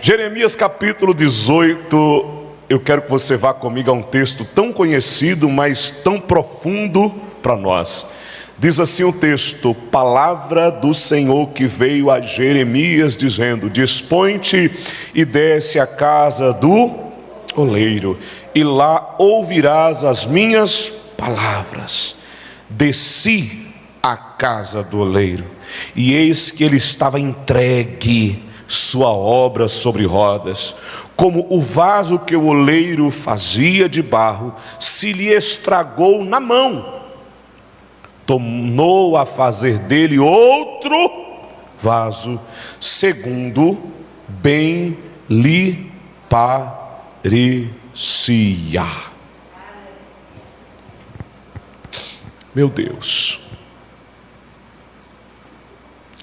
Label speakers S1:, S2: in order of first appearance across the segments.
S1: Jeremias capítulo 18, eu quero que você vá comigo a um texto tão conhecido, mas tão profundo para nós. Diz assim o texto: palavra do Senhor que veio a Jeremias dizendo: dispõe-te e desce à casa do oleiro, e lá ouvirás as minhas palavras. Desci à casa do oleiro, e eis que ele estava entregue sua obra sobre rodas, como o vaso que o oleiro fazia de barro se lhe estragou na mão, tornou a fazer dele outro vaso, segundo bem lhe parecia. Meu Deus,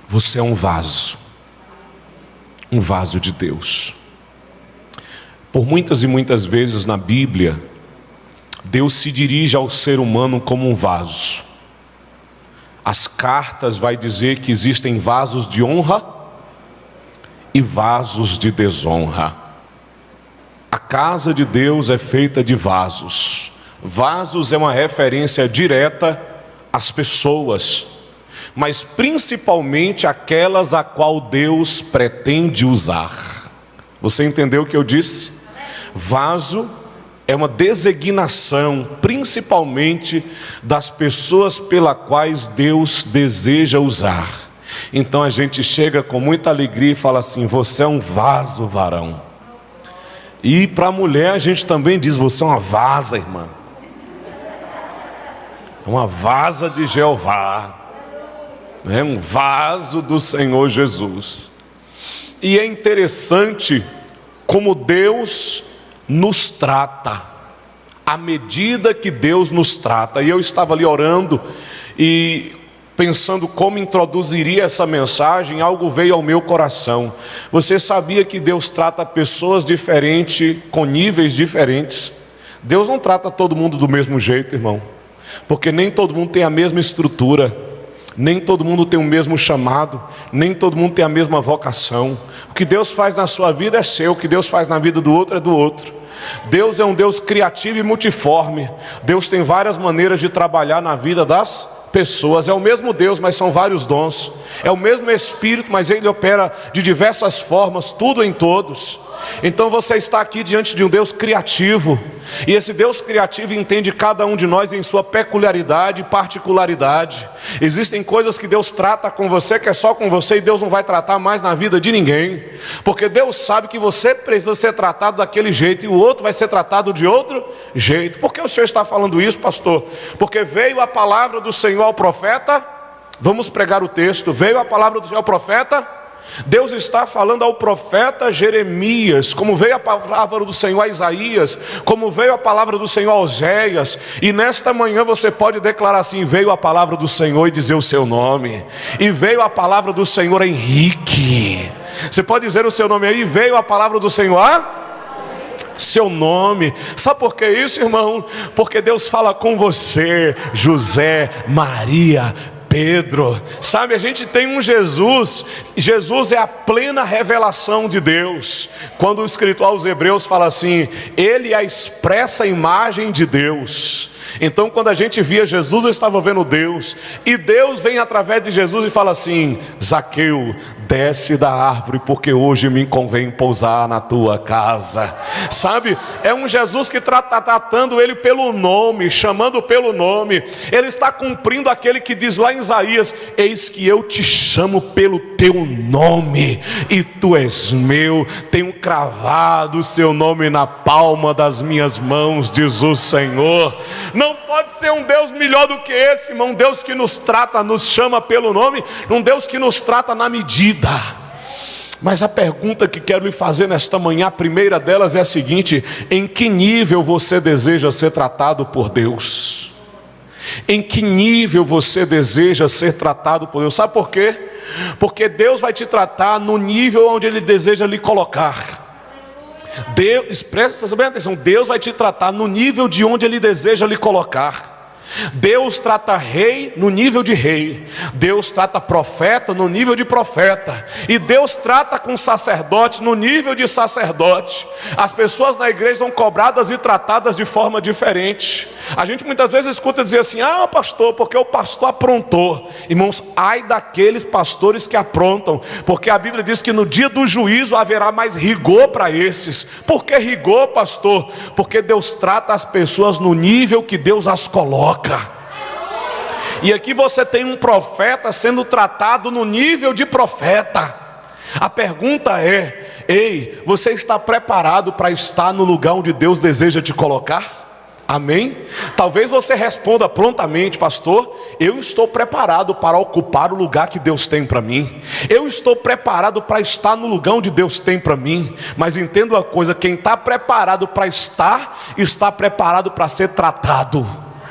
S1: você é um vaso de Deus. Por muitas e muitas vezes na Bíblia, Deus se dirige ao ser humano como um vaso. As cartas vai dizer que existem vasos de honra e vasos de desonra. A casa de Deus é feita de vasos. Vasos é uma referência direta às pessoas, mas principalmente aquelas a qual Deus pretende usar. Você entendeu o que eu disse? Vaso é uma designação principalmente das pessoas pelas quais Deus deseja usar. Então a gente chega com muita alegria e fala assim: você é um vaso, varão. E para a mulher a gente também diz: você é uma vasa, irmã. Uma vasa de Jeová. É um vaso do Senhor Jesus. E é interessante como Deus nos trata, à medida que Deus nos trata. E eu estava ali orando e pensando como introduziria essa mensagem, algo veio ao meu coração. Você sabia que Deus trata pessoas diferentes, com níveis diferentes? Deus não trata todo mundo do mesmo jeito, irmão, porque nem todo mundo tem a mesma estrutura, nem todo mundo tem o mesmo chamado, nem todo mundo tem a mesma vocação. O que Deus faz na sua vida é seu, o que Deus faz na vida do outro é do outro. Deus é um Deus criativo e multiforme. Deus tem várias maneiras de trabalhar na vida das pessoas. É o mesmo Deus, mas são vários dons. É o mesmo Espírito, mas Ele opera de diversas formas, tudo em todos. Então você está aqui diante de um Deus criativo, e esse Deus criativo entende cada um de nós em sua peculiaridade e particularidade. Existem coisas que Deus trata com você, que é só com você, e Deus não vai tratar mais na vida de ninguém, porque Deus sabe que você precisa ser tratado daquele jeito, e o outro vai ser tratado de outro jeito. Por que o Senhor está falando isso, pastor? Porque veio a palavra do Senhor ao profeta. Vamos pregar o texto. Veio a palavra do Senhor ao profeta. Deus está falando ao profeta Jeremias, como veio a palavra do Senhor a Isaías, como veio a palavra do Senhor a Oséias. E nesta manhã você pode declarar assim: veio a palavra do Senhor, e dizer o seu nome. E veio a palavra do Senhor a Henrique. Você pode dizer o seu nome aí: veio a palavra do Senhor a seu nome. Sabe por que isso, irmão? Porque Deus fala com você, José, Maria, Pedro. Sabe, a gente tem um Jesus. Jesus é a plena revelação de Deus. Quando o escritor aos Hebreus fala assim: Ele é a expressa imagem de Deus. Então quando a gente via Jesus, estava vendo Deus. E Deus vem através de Jesus e fala assim: Zaqueu, desce da árvore, porque hoje me convém pousar na tua casa. Sabe, é um Jesus que está tratando ele pelo nome, chamando pelo nome. Ele está cumprindo aquele que diz lá em Isaías: eis que eu te chamo pelo teu nome, e tu és meu. Tenho cravado o seu nome na palma das minhas mãos, diz o Senhor. Não pode ser um Deus melhor do que esse, irmão. Um Deus que nos trata, nos chama pelo nome, um Deus que nos trata na medida. Mas a pergunta que quero lhe fazer nesta manhã, a primeira delas é a seguinte: em que nível você deseja ser tratado por Deus? Em que nível você deseja ser tratado por Deus? Sabe por quê? Porque Deus vai te tratar no nível onde Ele deseja lhe colocar. Deus, presta bem atenção, Deus vai te tratar no nível de onde Ele deseja lhe colocar. Deus trata rei no nível de rei, Deus trata profeta no nível de profeta, e Deus trata com sacerdote no nível de sacerdote. As pessoas na igreja são cobradas e tratadas de forma diferente. A gente muitas vezes escuta dizer assim: ah, pastor, porque o pastor aprontou. Irmãos, ai daqueles pastores que aprontam, porque a Bíblia diz que no dia do juízo haverá mais rigor para esses. Por que rigor, pastor? Porque Deus trata as pessoas no nível que Deus as coloca. E aqui você tem um profeta sendo tratado no nível de profeta. A pergunta é: ei, você está preparado para estar no lugar onde Deus deseja te colocar? Amém? Talvez você responda prontamente: pastor, eu estou preparado para ocupar o lugar que Deus tem para mim. Eu estou preparado para estar no lugar onde Deus tem para mim. Mas entenda uma coisa: quem está preparado para estar, está preparado para ser tratado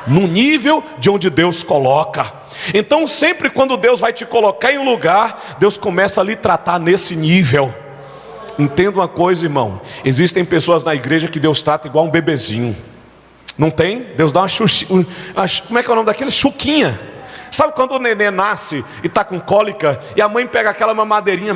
S1: no nível de onde Deus coloca. Então sempre quando Deus vai te colocar em um lugar, Deus começa a lhe tratar nesse nível. Entenda uma coisa, irmão: existem pessoas na igreja que Deus trata igual um bebezinho. Não tem? Deus dá uma chuchinha, como é que é o nome daquele? Chuquinha. Sabe quando o neném nasce e está com cólica, e a mãe pega aquela mamadeirinha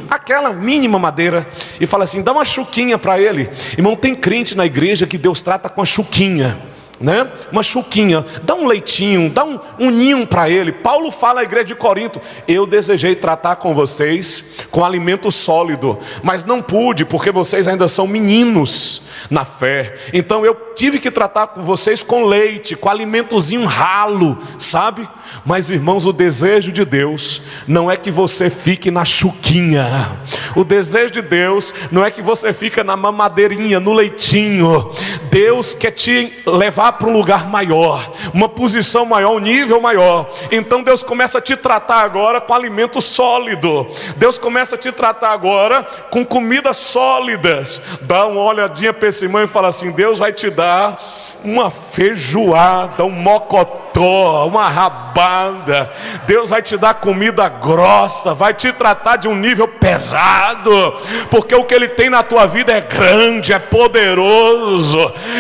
S1: aquela mini mamadeira, e fala assim: dá uma chuquinha para ele. Irmão, tem crente na igreja que Deus trata com a chuquinha, né? Uma chuquinha, dá um leitinho, dá um ninho para ele. Paulo fala à igreja de Corinto: eu desejei tratar com vocês com alimento sólido, mas não pude, porque vocês ainda são meninos na fé. Então eu tive que tratar com vocês com leite, com alimentozinho ralo, sabe? Mas irmãos, o desejo de Deus não é que você fique na chuquinha. O desejo de Deus não é que você fique na mamadeirinha, no leitinho. Deus quer te levar para um lugar maior, uma posição maior, um nível maior. Então Deus começa a te tratar agora com alimento sólido. Deus começa a te tratar agora com comidas sólidas. Dá uma olhadinha para esse irmão e fala assim: Deus vai te dar uma feijoada, um mocotó, uma rabada. Deus vai te dar comida grossa, vai te tratar de um nível pesado, porque o que Ele tem na tua vida é grande, é poderoso,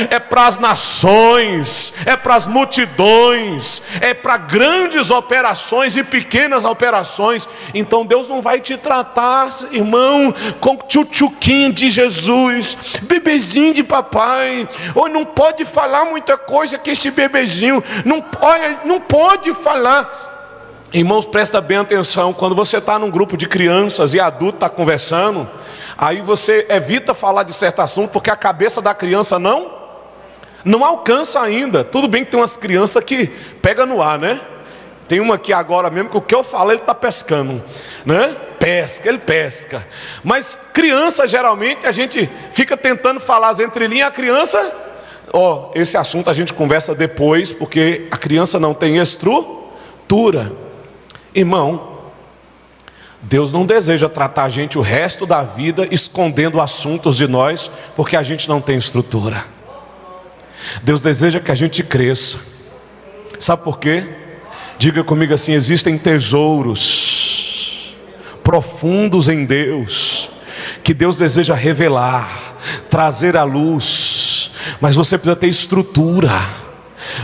S1: é para as nações, é para as multidões, é para grandes operações e pequenas operações. Então Deus não vai te tratar, irmão, com tchutchuquinho de Jesus, bebezinho de papai. Ou não pode falar muita coisa que esse bebezinho não pode falar. Irmãos, presta bem atenção: quando você está num grupo de crianças e adulto está conversando, aí você evita falar de certo assunto, porque a cabeça da criança não alcança ainda. Tudo bem que tem umas crianças que pega no ar, né? Tem uma aqui agora mesmo que o que eu falo ele está pescando, né? Ele pesca. Mas criança, geralmente a gente fica tentando falar as entrelinhas. A criança, esse assunto a gente conversa depois, porque a criança não tem estrutura. Irmão, Deus não deseja tratar a gente o resto da vida escondendo assuntos de nós, porque a gente não tem estrutura. Deus deseja que a gente cresça. Sabe por quê? Diga comigo assim: existem tesouros profundos em Deus, que Deus deseja revelar, trazer à luz, mas você precisa ter estrutura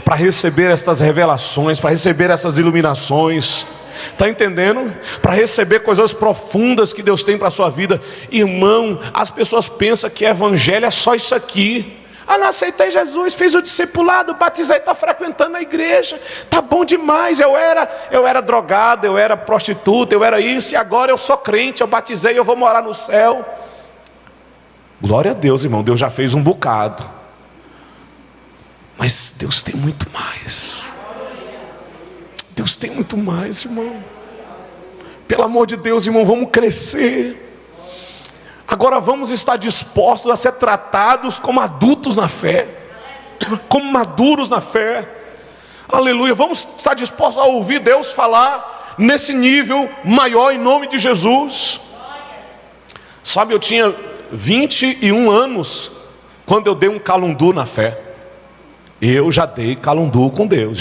S1: para receber estas revelações, para receber essas iluminações. Está entendendo? Para receber coisas profundas que Deus tem para a sua vida. Irmão, as pessoas pensam que evangelho é só isso aqui. Não aceitei Jesus, fiz o discipulado, batizei, estou frequentando a igreja, tá bom demais. Eu era drogado, eu era prostituta, eu era isso, e agora eu sou crente, eu batizei, eu vou morar no céu. Glória a Deus, irmão, Deus já fez um bocado, mas Deus tem muito mais. Deus tem muito mais, irmão. Pelo amor de Deus, irmão, vamos crescer. Agora vamos estar dispostos a ser tratados como adultos na fé, como maduros na fé. Aleluia. Vamos estar dispostos a ouvir Deus falar nesse nível maior, em nome de Jesus. Sabe, eu tinha 21 anos quando eu dei um calundu na fé. Eu já dei calundu com Deus,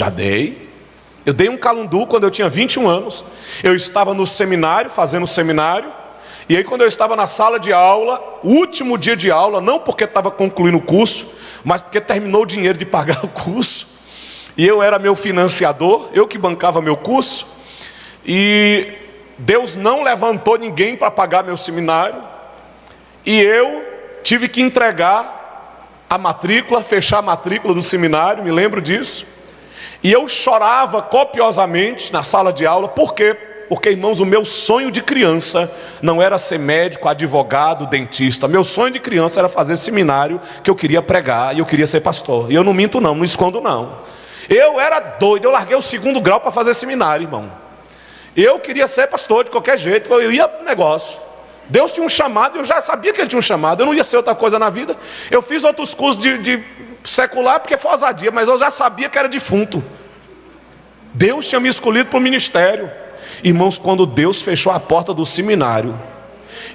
S1: Eu dei um calundu quando eu tinha 21 anos. Eu estava no seminário, fazendo seminário. E aí quando eu estava na sala de aula, último dia de aula, não porque estava concluindo o curso, mas porque terminou o dinheiro de pagar o curso, E eu era meu financiador, eu que bancava meu curso. E Deus não levantou ninguém para pagar meu seminário. E eu tive que entregar a matrícula, fechar a matrícula do seminário, me lembro disso. E eu chorava copiosamente na sala de aula. Por quê? Porque, irmãos, o meu sonho de criança não era ser médico, advogado, dentista. Meu sonho de criança era fazer seminário, que eu queria pregar e eu queria ser pastor. E eu não minto não, não escondo não. Eu era doido, eu larguei o 2º grau para fazer seminário, irmão. Eu queria ser pastor de qualquer jeito, eu ia pro negócio. Deus tinha um chamado, eu já sabia que Ele tinha um chamado, eu não ia ser outra coisa na vida. Eu fiz outros cursos de secular porque foi ousadia, mas eu já sabia que era defunto. Deus tinha me escolhido para o ministério. Irmãos, quando Deus fechou a porta do seminário,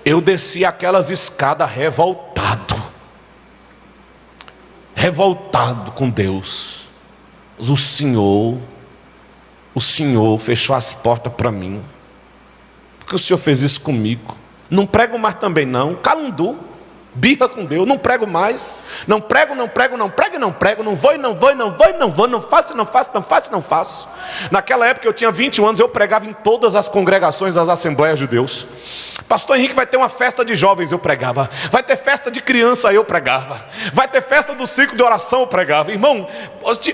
S1: eu desci aquelas escadas revoltado com Deus. O Senhor fechou as portas para mim. Porque o Senhor fez isso comigo. Não prego mais também não, calundu, birra com Deus, não prego mais, não prego, não vou, não faço. Naquela época eu tinha 21 anos, eu pregava em todas as congregações das Assembleias de Deus. Pastor Henrique, vai ter uma festa de jovens, eu pregava. Vai ter festa de criança, eu pregava. Vai ter festa do ciclo de oração, eu pregava. Irmão,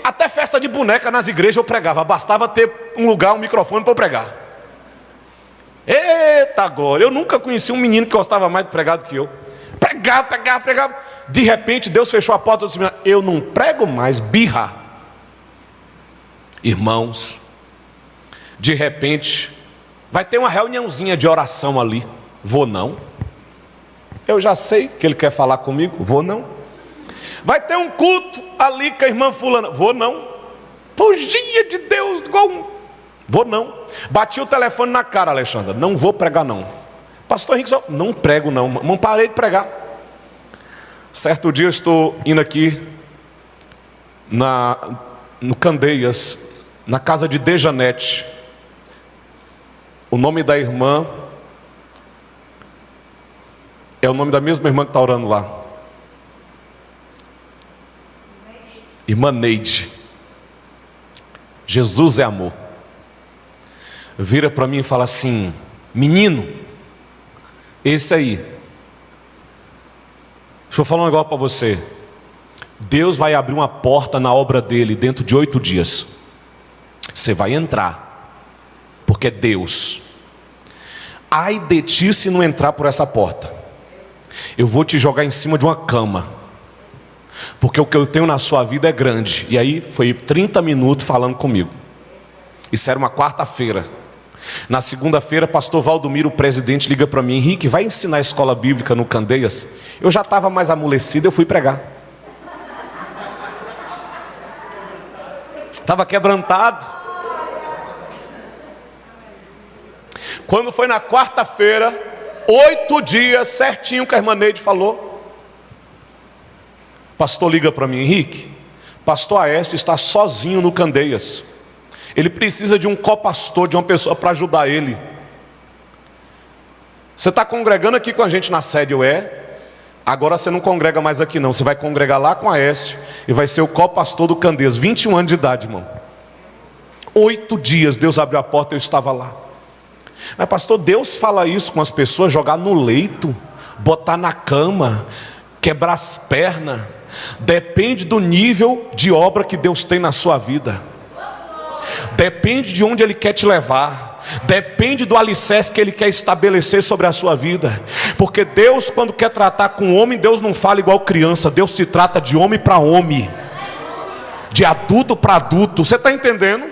S1: até festa de boneca nas igrejas eu pregava, bastava ter um lugar, um microfone para eu pregar. Eita glória, eu nunca conheci um menino que gostava mais de pregar do que eu. Pregava. De repente Deus fechou a porta do seminário. Eu não prego mais, birra. Irmãos, de repente vai ter uma reuniãozinha de oração ali. Vou não. Eu já sei que ele quer falar comigo. Vou não. Vai ter um culto ali com a irmã fulana. Vou não. Fugia de Deus igual um... Vou não. Bati o telefone na cara, Alexandra. Não vou pregar não. Pastor Henrique, não prego não. Não parei de pregar. Certo dia eu estou indo aqui no Candeias, na casa de Dejanete. O nome da irmã é o nome da mesma irmã que está orando lá. Irmã Neide. Jesus é amor. Vira para mim e fala assim: menino, esse aí, deixa eu falar um negócio para você. Deus vai abrir uma porta na obra dele dentro de 8 dias. Você vai entrar, porque é Deus. Ai de ti se não entrar por essa porta. Eu vou te jogar em cima de uma cama, porque o que eu tenho na sua vida é grande. E aí foi 30 minutos falando comigo. Isso era uma quarta-feira. Na segunda-feira, pastor Valdomiro, o presidente, liga para mim: Henrique, vai ensinar a escola bíblica no Candeias? Eu já estava mais amolecido, eu fui pregar. Estava quebrantado. Quando foi na quarta-feira, 8 dias certinho que a irmã Neide falou, pastor liga para mim: Henrique, pastor Aécio está sozinho no Candeias. Ele precisa de um copastor, de uma pessoa para ajudar ele. Você está congregando aqui com a gente na sede, agora você não congrega mais aqui não. Você vai congregar lá com a Aécio e vai ser o copastor do Candeias. 21 anos de idade, irmão. 8 dias Deus abriu a porta e eu estava lá. Mas pastor, Deus fala isso com as pessoas: jogar no leito, botar na cama, quebrar as pernas. Depende do nível de obra que Deus tem na sua vida. Depende de onde Ele quer te levar. Depende do alicerce que Ele quer estabelecer sobre a sua vida. Porque Deus, quando quer tratar com homem, Deus não fala igual criança. Deus te trata de homem para homem, de adulto para adulto. Você está entendendo?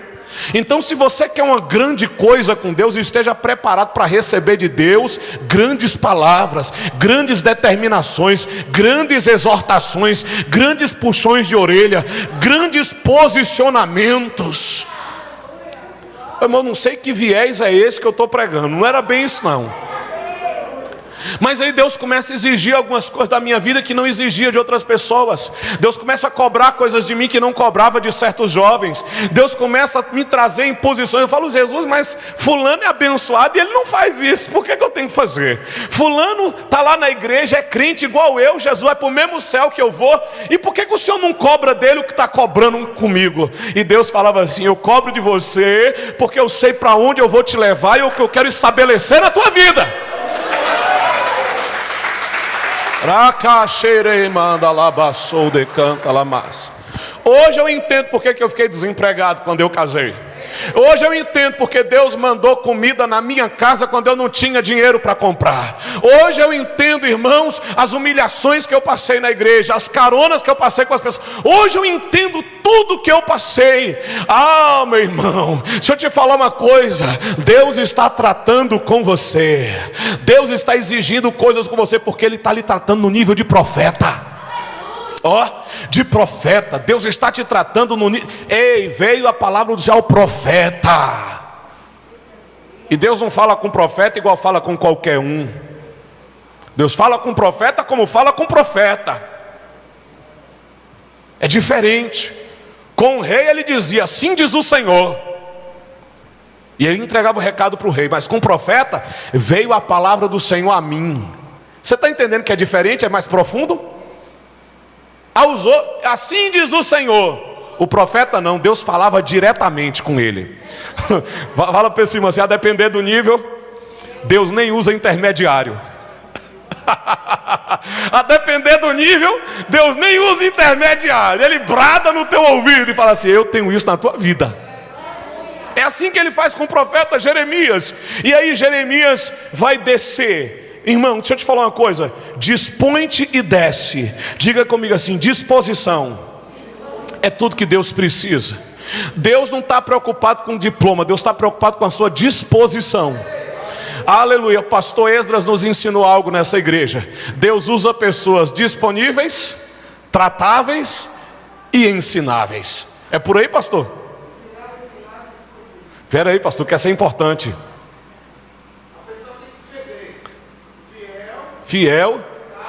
S1: Então, se você quer uma grande coisa com Deus, esteja preparado para receber de Deus grandes palavras, grandes determinações, grandes exortações, grandes puxões de orelha, grandes posicionamentos. Irmão, não sei que viés é esse que eu estou pregando. Não era bem isso não. Mas aí Deus começa a exigir algumas coisas da minha vida que não exigia de outras pessoas. Deus começa a cobrar coisas de mim que não cobrava de certos jovens. Deus começa a me trazer em posições. Eu falo, Jesus, mas fulano é abençoado e ele não faz isso. Por que eu tenho que fazer? Fulano está lá na igreja, é crente igual eu. Jesus vai para o mesmo céu que eu vou. E por que o Senhor não cobra dele o que está cobrando comigo? E Deus falava assim, eu cobro de você porque eu sei para onde eu vou te levar e o que eu quero estabelecer na tua vida. Hoje eu entendo porque que eu fiquei desempregado quando eu casei. Hoje eu entendo porque Deus mandou comida na minha casa quando eu não tinha dinheiro para comprar. Hoje eu entendo, irmãos, as humilhações que eu passei na igreja, as caronas que eu passei com as pessoas. Hoje eu entendo tudo que eu passei. Ah, meu irmão, deixa eu te falar uma coisa. Deus está tratando com você. Deus está exigindo coisas com você porque Ele está lhe tratando no nível de profeta. De profeta. Deus está te tratando no nível. Ei, veio a palavra do céu, profeta. E Deus não fala com profeta igual fala com qualquer um. Deus fala com profeta como fala com profeta. É diferente. Com o rei ele dizia, assim diz o Senhor. E ele entregava o recado para o rei. Mas com o profeta veio a palavra do Senhor a mim. Você está entendendo que é diferente, é mais profundo? Assim diz o Senhor. O profeta não, Deus falava diretamente com ele. Fala para esse irmão assim, a depender do nível, Deus nem usa intermediário. A depender do nível, Deus nem usa intermediário. Ele brada no teu ouvido e fala assim, eu tenho isso na tua vida. É assim que ele faz com o profeta Jeremias. E aí Jeremias vai descer. Irmão, deixa eu te falar uma coisa. Dispõe-te e desce. Diga comigo assim, disposição é tudo que Deus precisa. Deus não está preocupado com diploma, Deus está preocupado com a sua disposição. Aleluia, o pastor Esdras nos ensinou algo nessa igreja. Deus usa pessoas disponíveis, tratáveis e ensináveis. É por aí, pastor? Espera aí, pastor, que essa é importante. Fiel,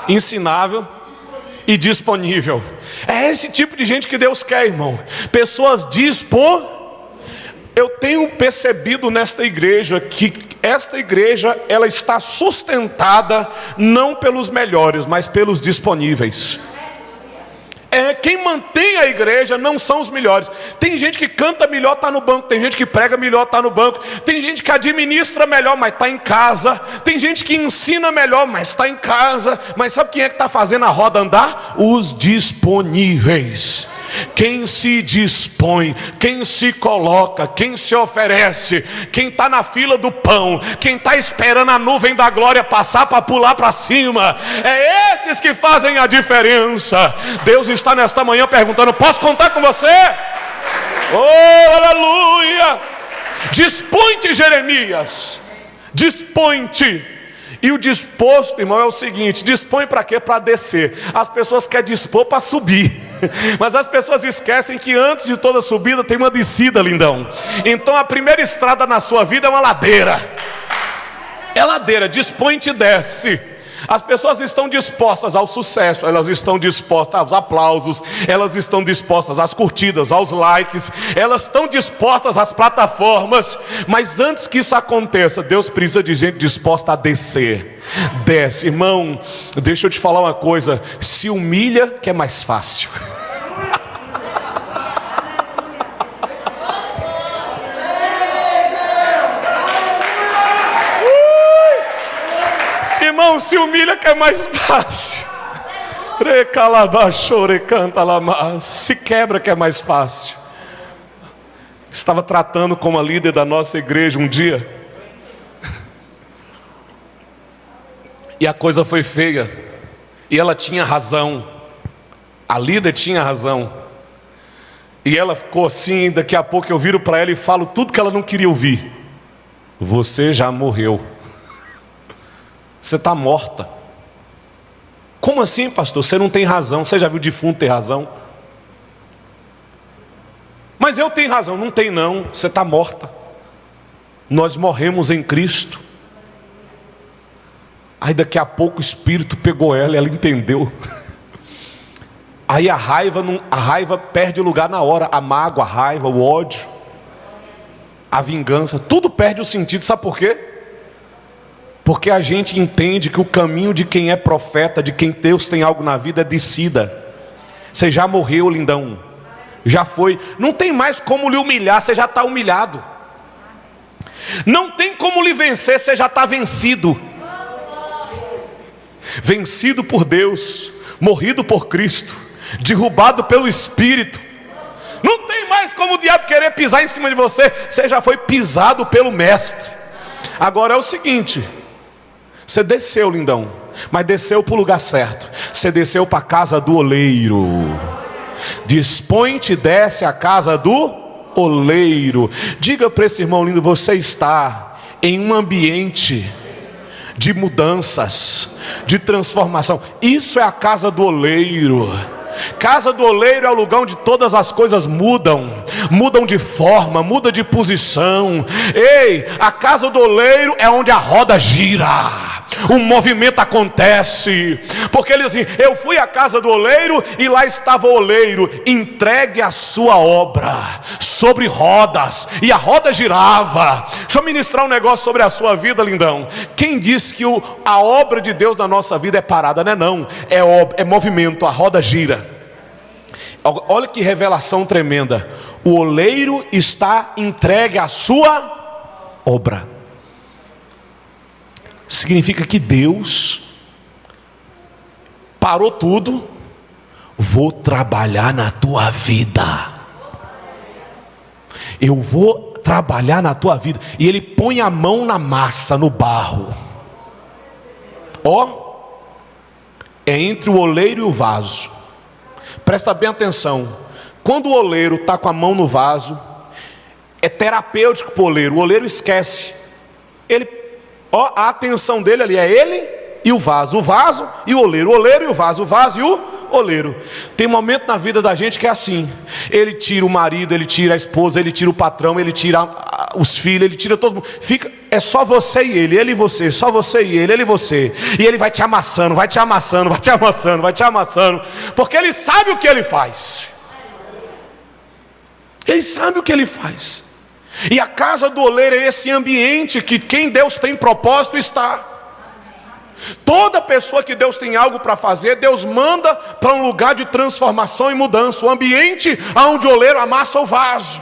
S1: ensinável e disponível. É esse tipo de gente que Deus quer, irmão. Pessoas Eu tenho percebido nesta igreja que esta igreja ela está sustentada não pelos melhores, mas pelos disponíveis. Quem mantém a igreja não são os melhores. Tem gente que canta melhor, está no banco. Tem gente que prega melhor, está no banco. Tem gente que administra melhor, mas está em casa. Tem gente que ensina melhor, mas está em casa. Mas sabe quem é que está fazendo a roda andar? Os disponíveis. Quem se dispõe, quem se coloca, quem se oferece, quem está na fila do pão, quem está esperando a nuvem da glória passar para pular para cima, é esses que fazem a diferença. Deus está nesta manhã perguntando, posso contar com você? Oh, aleluia! Dispõe-te, Jeremias, dispõe-te. E o disposto, irmão, é o seguinte, dispõe para quê? Para descer. As pessoas querem dispor para subir. Mas as pessoas esquecem que antes de toda subida tem uma descida, lindão. Então a primeira estrada na sua vida é uma ladeira. É ladeira, dispõe-te e desce. As pessoas estão dispostas ao sucesso, elas estão dispostas aos aplausos, elas estão dispostas às curtidas, aos likes, elas estão dispostas às plataformas. Mas antes que isso aconteça, Deus precisa de gente disposta a descer. Desce, irmão, deixa eu te falar uma coisa, se humilha que é mais fácil. Irmão, se humilha que é mais fácil. Se quebra que é mais fácil. Estava tratando com uma líder da nossa igreja um dia. E a coisa foi feia. E ela tinha razão. A líder tinha razão. E ela ficou assim, daqui a pouco eu viro para ela e falo tudo que ela não queria ouvir. Você já morreu. Você está morta. Como assim, pastor? Você não tem razão. Você já viu defunto ter razão? Mas eu tenho razão. Não tem não. Você está morta. Nós morremos em Cristo. Aí daqui a pouco o Espírito pegou ela e ela entendeu. Aí a raiva perde o lugar na hora. A mágoa, a raiva, o ódio, a vingança, tudo perde o sentido. Sabe por quê? Porque a gente entende que o caminho de quem é profeta, de quem Deus tem algo na vida, é descida. Você já morreu, lindão. Já foi. Não tem mais como lhe humilhar, você já está humilhado. Não tem como lhe vencer, você já está vencido. Vencido por Deus, morrido por Cristo, derrubado pelo Espírito. Não tem mais como o diabo querer pisar em cima de você. Você já foi pisado pelo Mestre. Agora é o seguinte: você desceu, lindão, mas desceu para o lugar certo. Você desceu para a casa do oleiro. Dispõe-te e desce a casa do oleiro. Diga para esse irmão lindo: você está em um ambiente de mudanças, de transformação. Isso é a casa do oleiro. Casa do oleiro é o lugar onde todas as coisas mudam de forma, muda de posição. Ei, a casa do oleiro é onde a roda gira, o movimento acontece. Porque ele diz assim: eu fui à casa do oleiro e lá estava o oleiro entregue a sua obra sobre rodas, e a roda girava. Deixa eu ministrar um negócio sobre a sua vida, lindão. Quem diz que a obra de Deus na nossa vida é parada? Não é movimento, a roda gira. Olha que revelação tremenda. O oleiro está entregue à sua obra. Significa que Deus parou tudo. Vou trabalhar na tua vida. Eu vou trabalhar na tua vida. E ele põe a mão na massa, no barro. É entre o oleiro e o vaso. Presta bem atenção. Quando o oleiro está com a mão no vaso, é terapêutico para o oleiro. O oleiro esquece. A atenção dele ali é ele e o vaso e o oleiro e o vaso e o oleiro. Tem momento na vida da gente que é assim: ele tira o marido, ele tira a esposa, ele tira o patrão, ele tira os filhos, ele tira todo mundo. É só você e ele e você, só você e ele e você. E ele vai te amassando, porque ele sabe o que ele faz. Ele sabe o que ele faz. E a casa do oleiro é esse ambiente que quem Deus tem propósito está. Toda pessoa que Deus tem algo para fazer, Deus manda para um lugar de transformação e mudança. O ambiente onde o oleiro amassa o vaso.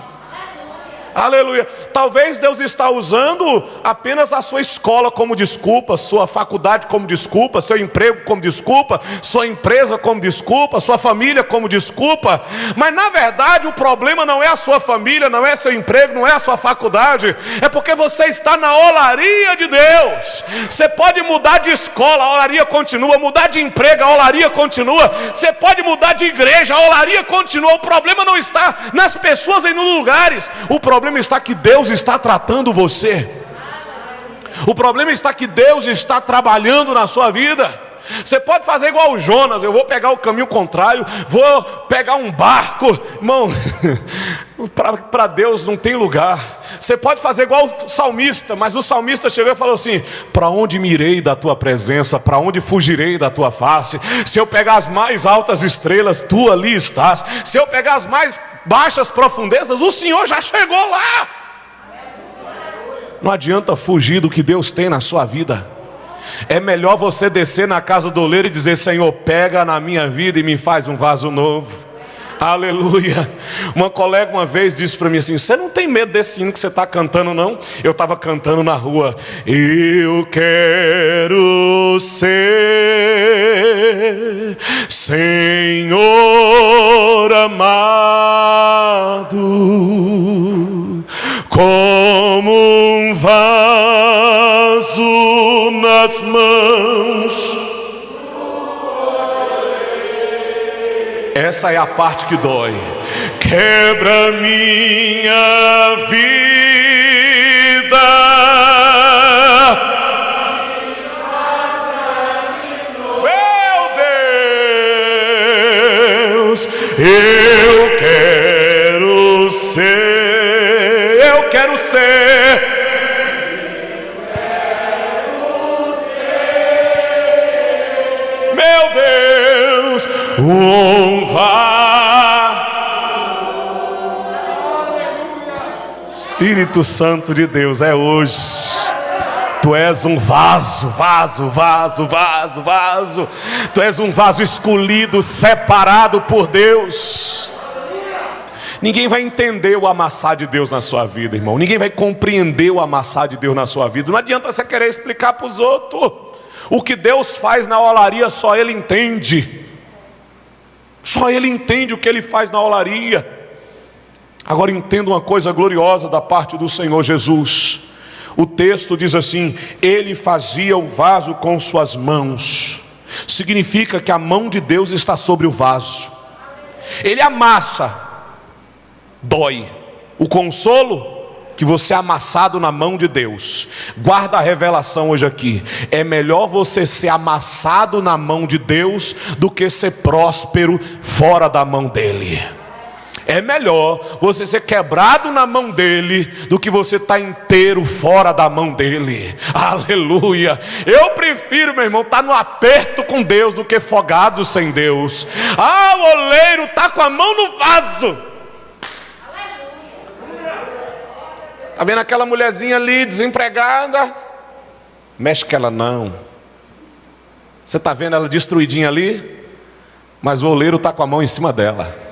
S1: Aleluia. Talvez Deus está usando apenas a sua escola como desculpa, sua faculdade como desculpa, seu emprego como desculpa, sua empresa como desculpa, sua família como desculpa. Mas na verdade o problema não é a sua família, não é seu emprego, não é a sua faculdade. É porque você está na olaria de Deus. Você pode mudar de escola, a olaria continua. Mudar de emprego, a olaria continua. Você pode mudar de igreja, a olaria continua. O problema não está nas pessoas e nos lugares. O problema está que Deus está tratando você. O problema está que Deus está trabalhando na sua vida. Você pode fazer igual o Jonas: eu vou pegar o caminho contrário, vou pegar um barco. Irmão, para Deus não tem lugar. Você pode fazer igual o salmista, mas o salmista chegou e falou assim: para onde me irei da tua presença? Para onde fugirei da tua face? Se eu pegar as mais altas estrelas, tu ali estás. Se eu pegar as mais baixas profundezas, o Senhor já chegou lá. Não adianta fugir do que Deus tem na sua vida. É melhor você descer na casa do oleiro e dizer: Senhor, pega na minha vida e me faz um vaso novo. Aleluia. Uma colega uma vez disse para mim assim: você não tem medo desse hino que você está cantando, não? Eu estava cantando na rua: eu quero ser Senhor amado, como um vaso nas mãos. Essa é a parte que dói. Quebra minha vida, meu Deus, eu quero ser, eu quero ser. Deus, um vaso. Espírito Santo de Deus, é hoje. Tu és um vaso, vaso, vaso, vaso, vaso. Tu és um vaso escolhido, separado por Deus. Ninguém vai entender o amassar de Deus na sua vida, irmão. Ninguém vai compreender o amassar de Deus na sua vida. Não adianta você querer explicar para os outros. O que Deus faz na olaria, só Ele entende. Só Ele entende o que Ele faz na olaria. Agora entenda uma coisa gloriosa da parte do Senhor Jesus. O texto diz assim: Ele fazia o vaso com suas mãos. Significa que a mão de Deus está sobre o vaso. Ele amassa. Dói. O consolo que você é amassado na mão de Deus. Guarda a revelação hoje aqui. É melhor você ser amassado na mão de Deus do que ser próspero fora da mão dele. É melhor você ser quebrado na mão dele do que você estar inteiro fora da mão dele. Aleluia. Eu prefiro, meu irmão, estar no aperto com Deus do que folgado sem Deus. O oleiro está com a mão no vaso. Está vendo aquela mulherzinha ali desempregada? Mexe com ela não. Você está vendo ela destruidinha ali? Mas o oleiro está com a mão em cima dela.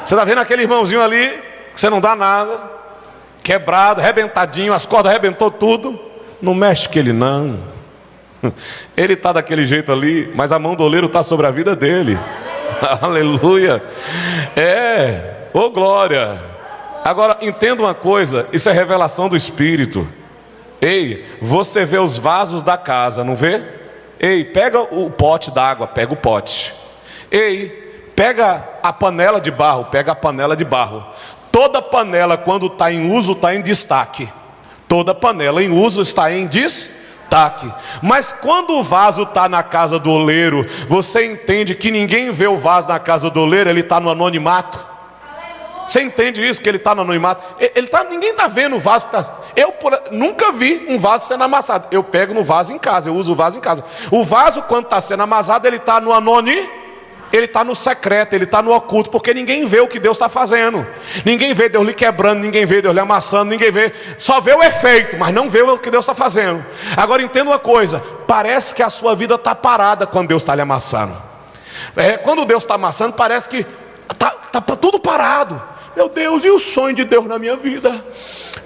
S1: Você está vendo aquele irmãozinho ali, que você não dá nada, quebrado, arrebentadinho, as cordas arrebentou tudo. Não mexe com ele não. Ele está daquele jeito ali, mas a mão do oleiro está sobre a vida dele. Aleluia. Ô glória. Agora, entenda uma coisa, isso é revelação do Espírito. Ei, você vê os vasos da casa, não vê? Ei, pega o pote d'água, pega o pote. Ei, pega a panela de barro, pega a panela de barro. Toda panela, quando está em uso, está em destaque. Toda panela em uso está em destaque. Mas quando o vaso está na casa do oleiro, você entende que ninguém vê o vaso na casa do oleiro, ele está no anonimato. Você entende isso, que ele está no anonimato? Ninguém está vendo o vaso. Eu nunca vi um vaso sendo amassado. Eu pego no vaso em casa, eu uso o vaso em casa. O vaso, quando está sendo amassado, ele está no anonimato. Ele está no secreto, ele está no oculto, porque ninguém vê o que Deus está fazendo. Ninguém vê Deus lhe quebrando, ninguém vê Deus lhe amassando, ninguém vê, só vê o efeito, mas não vê o que Deus está fazendo. Agora entenda uma coisa, parece que a sua vida está parada quando Deus está lhe amassando. Quando Deus está amassando, parece que está tudo parado. Meu Deus, e o sonho de Deus na minha vida?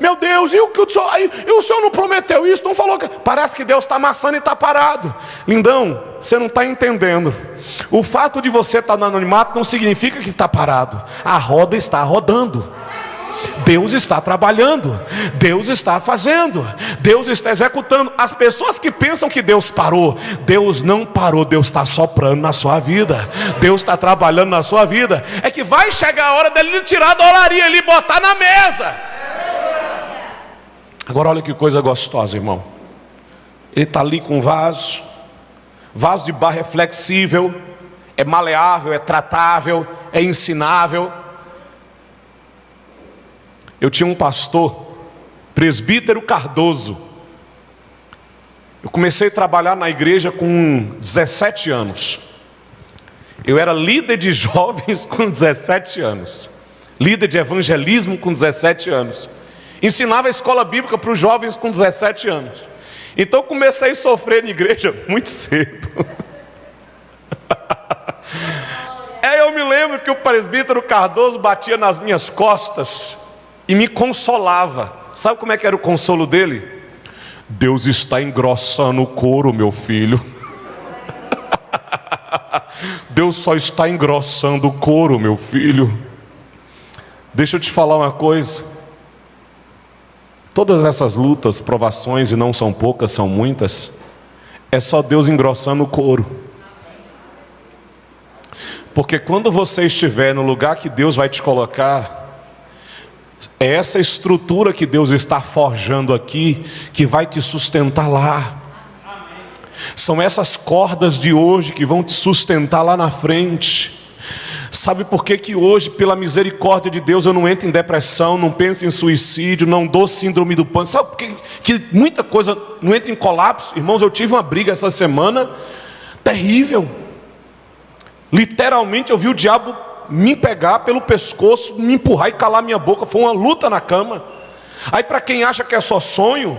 S1: Meu Deus, e o Senhor não prometeu isso, não falou que... Parece que Deus está amassando e está parado. Lindão, você não está entendendo. O fato de você estar no anonimato não significa que está parado. A roda está rodando. Deus está trabalhando, Deus está fazendo, Deus está executando. As pessoas que pensam que Deus parou, Deus não parou, Deus está soprando na sua vida, Deus está trabalhando na sua vida. É que vai chegar a hora dele lhe tirar da olaria, ele botar na mesa. Agora olha que coisa gostosa, irmão. Ele está ali com um vaso de barro é flexível, é maleável, é tratável, é ensinável. Eu tinha um pastor, presbítero Cardoso. Eu comecei a trabalhar na igreja com 17 anos. Eu era líder de jovens com 17 anos. Líder de evangelismo com 17 anos. Ensinava a escola bíblica para os jovens com 17 anos. Então comecei a sofrer na igreja muito cedo. Aí eu me lembro que o presbítero Cardoso batia nas minhas costas e me consolava. Sabe como é que era o consolo dele? Deus está engrossando o couro, meu filho. Deus só está engrossando o couro, meu filho. Deixa eu te falar uma coisa. Todas essas lutas, provações, e não são poucas, são muitas, é só Deus engrossando o couro. Porque quando você estiver no lugar que Deus vai te colocar, é essa estrutura que Deus está forjando aqui que vai te sustentar lá. São essas cordas de hoje que vão te sustentar lá na frente. Sabe por que hoje, pela misericórdia de Deus, eu não entro em depressão, não penso em suicídio, não dou síndrome do pânico? Sabe por que muita coisa não entra em colapso? Irmãos, eu tive uma briga essa semana. terrível. Literalmente eu vi o diabo me pegar pelo pescoço, me empurrar e calar minha boca. Foi uma luta na cama. Aí para quem acha que é só sonho,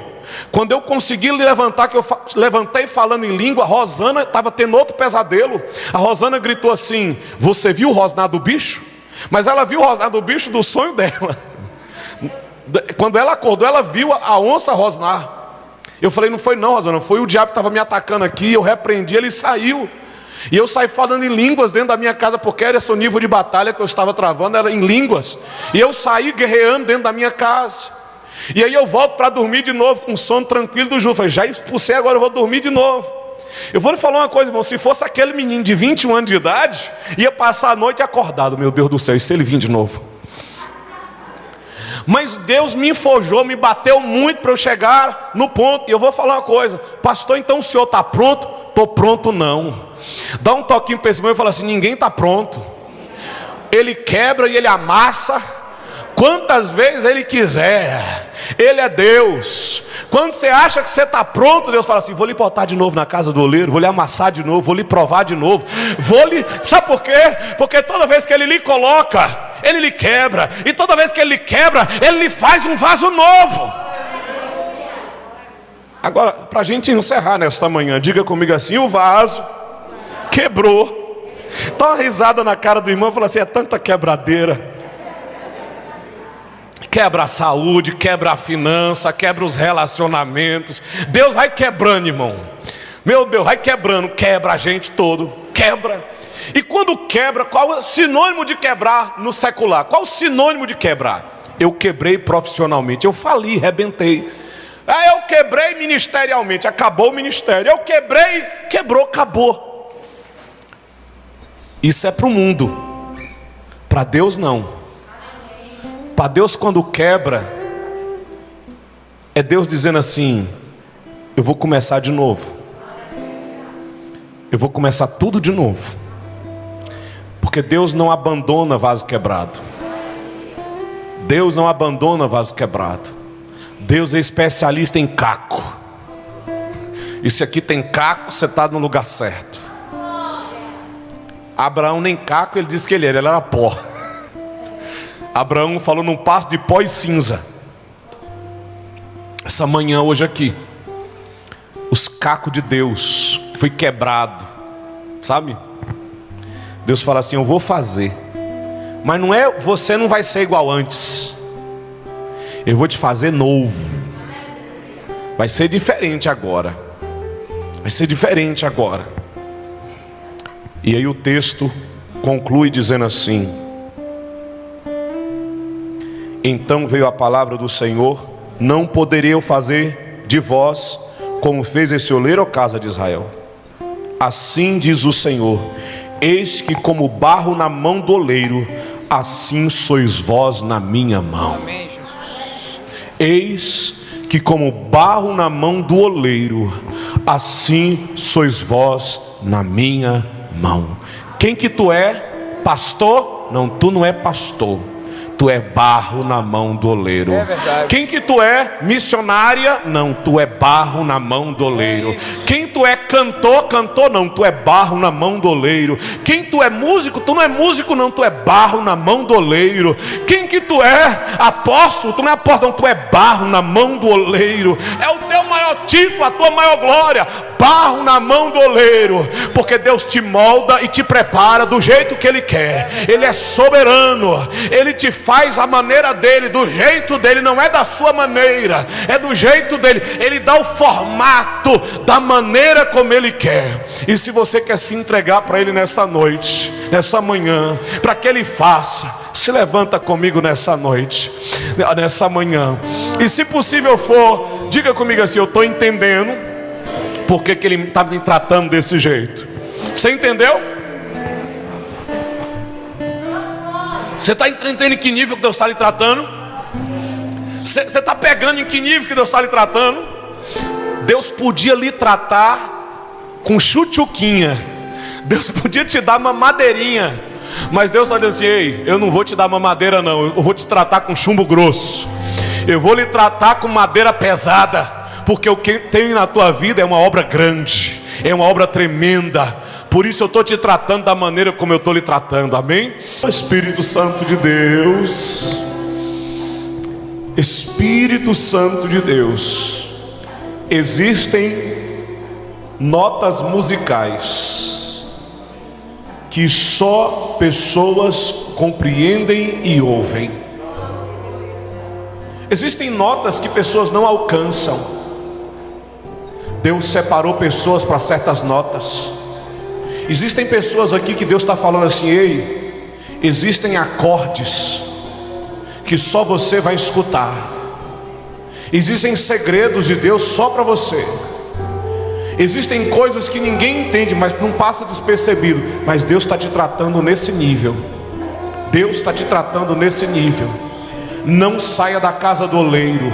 S1: quando eu consegui levantar, que eu levantei falando em língua, a Rosana estava tendo outro pesadelo. A Rosana gritou assim: você viu o rosnar do bicho? Mas ela viu o rosnar do bicho do sonho dela. Quando ela acordou, ela viu a onça rosnar. Eu falei: não foi não, Rosana, foi o diabo que estava me atacando aqui. Eu repreendi, ele saiu. E eu saí falando em línguas dentro da minha casa, porque era esse o nível de batalha que eu estava travando, era em línguas. E eu saí guerreando dentro da minha casa. E aí eu volto para dormir de novo, com sono tranquilo do Ju. Falei: já expulsei, agora eu vou dormir de novo. Eu vou lhe falar uma coisa, irmão: se fosse aquele menino de 21 anos de idade, ia passar a noite acordado. Meu Deus do céu, e se ele vir de novo? Mas Deus me enforjou, me bateu muito para eu chegar no ponto. E eu vou falar uma coisa: pastor, então o senhor está pronto? Estou pronto não. Dá um toquinho para esse irmão e fala assim: ninguém está pronto. Ele quebra e ele amassa quantas vezes ele quiser. Ele é Deus. Quando você acha que você está pronto, Deus fala assim: vou lhe botar de novo na casa do oleiro, vou lhe amassar de novo, vou lhe provar de novo, sabe por quê? Porque toda vez que ele lhe coloca, ele lhe quebra. E toda vez que ele lhe quebra, ele lhe faz um vaso novo. Agora, para a gente encerrar nesta manhã, diga comigo assim: o vaso quebrou. Dá uma risada na cara do irmão e fala assim: é tanta quebradeira. Quebra a saúde, quebra a finança, quebra os relacionamentos. Deus vai quebrando, irmão. Meu Deus, vai quebrando, quebra a gente todo, quebra. E quando quebra, qual é o sinônimo de quebrar no secular? Qual é o sinônimo de quebrar? Eu quebrei profissionalmente, eu fali, rebentei. Eu quebrei ministerialmente, acabou o ministério. Eu quebrei, quebrou, acabou. Isso é para o mundo, para Deus não. Para Deus, quando quebra, é Deus dizendo assim: eu vou começar de novo. Eu vou começar tudo de novo. Porque Deus não abandona vaso quebrado. Deus não abandona vaso quebrado. Deus é especialista em caco. E se aqui tem caco, você está no lugar certo. Abraão nem caco ele disse que ele era pó. Abraão falou num passo de pó e cinza. Essa manhã hoje aqui, os cacos de Deus foi quebrado, sabe? Deus fala assim: eu vou fazer, mas não é, você não vai ser igual antes. Eu vou te fazer novo. Vai ser diferente agora. Vai ser diferente agora. E aí o texto conclui dizendo assim: então veio a palavra do Senhor: não poderei eu fazer de vós como fez esse oleiro, ó casa de Israel. Assim diz o Senhor: eis que como barro na mão do oleiro, assim sois vós na minha mão. Amém, Jesus. Eis que como barro na mão do oleiro, assim sois vós na minha mão. Quem que tu é? Pastor? Não, tu não é pastor. Tu é barro na mão do oleiro. É verdade. Quem que tu é? Missionária? Não, tu é barro na mão do oleiro. Quem tu é? Cantor? Cantor? Não, tu é barro na mão do oleiro. Quem tu é? Músico? Tu não é músico, não, tu é barro na mão do oleiro. Quem que tu é? Apóstolo? Tu não é apóstolo, não, tu é barro na mão do oleiro. É o teu maior título, a tua maior glória. Barro na mão do oleiro. Porque Deus te molda e te prepara do jeito que Ele quer. Ele é soberano. Ele te faz a maneira dele, do jeito dele. Não é da sua maneira, é do jeito dele. Ele dá o formato da maneira como Ele quer. E se você quer se entregar para Ele nessa noite, nessa manhã, para que Ele faça, se levanta comigo nessa noite, nessa manhã. E se possível for, diga comigo assim: eu estou entendendo por que Ele está me tratando desse jeito. Você entendeu? Você está entendendo em que nível que Deus está lhe tratando? Você está pegando em que nível que Deus está lhe tratando? Deus podia lhe tratar com chuchuquinha. Deus podia te dar uma madeirinha. Mas Deus está dizendo assim: ei, eu não vou te dar uma madeira não, eu vou te tratar com chumbo grosso. Eu vou lhe tratar com madeira pesada. Porque o que tem na tua vida é uma obra grande, É uma obra tremenda. Por isso eu estou te tratando da maneira como eu estou lhe tratando, amém? Espírito Santo de Deus, Espírito Santo de Deus, existem notas musicais que só pessoas compreendem e ouvem. Existem notas que pessoas não alcançam. Deus separou pessoas para certas notas. Existem pessoas aqui que Deus está falando assim: ei, existem acordes que só você vai escutar. Existem segredos de Deus só para você. Existem coisas que ninguém entende, mas não passa despercebido. Mas Deus está te tratando nesse nível. Deus está te tratando nesse nível. Não saia da casa do oleiro.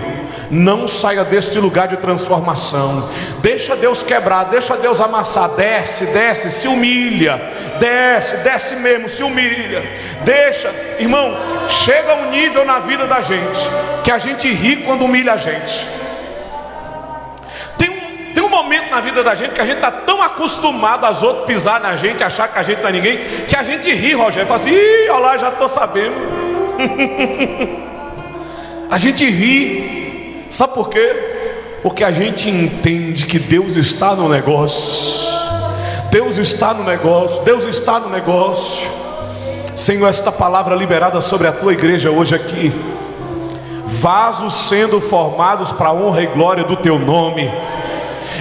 S1: Não saia deste lugar de transformação. Deixa Deus quebrar, deixa Deus amassar. Desce, desce, se humilha. Desce, desce mesmo, se humilha. Deixa, irmão, chega um nível na vida da gente que a gente ri quando humilha a gente. Tem um momento na vida da gente que a gente está tão acostumado aos outros pisar na gente, achar que a gente não é ninguém, que a gente ri, Rogério, fala assim: ih, olha lá, já estou sabendo. A gente ri. Sabe por quê? Porque a gente entende que Deus está no negócio. Deus está no negócio. Deus está no negócio. Senhor, esta palavra liberada sobre a tua igreja hoje aqui. Vasos sendo formados para a honra e glória do teu nome.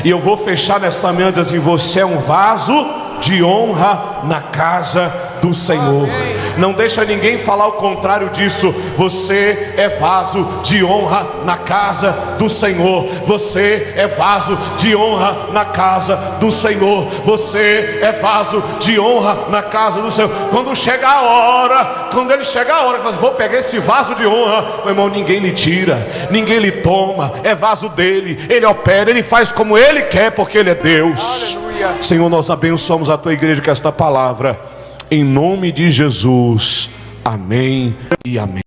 S1: E eu vou fechar nesta manhã dizendo assim: você é um vaso de honra na casa do Senhor. Não deixa ninguém falar o contrário disso. Você é vaso de honra na casa do Senhor. Você é vaso de honra na casa do Senhor. Você é vaso de honra na casa do Senhor. Quando chega a hora, quando ele chega a hora, vou pegar esse vaso de honra, meu irmão, ninguém lhe tira, ninguém lhe toma. É vaso dele, ele opera, ele faz como ele quer, porque ele é Deus. Aleluia. Senhor, nós abençoamos a tua igreja com esta palavra. Em nome de Jesus, amém e amém.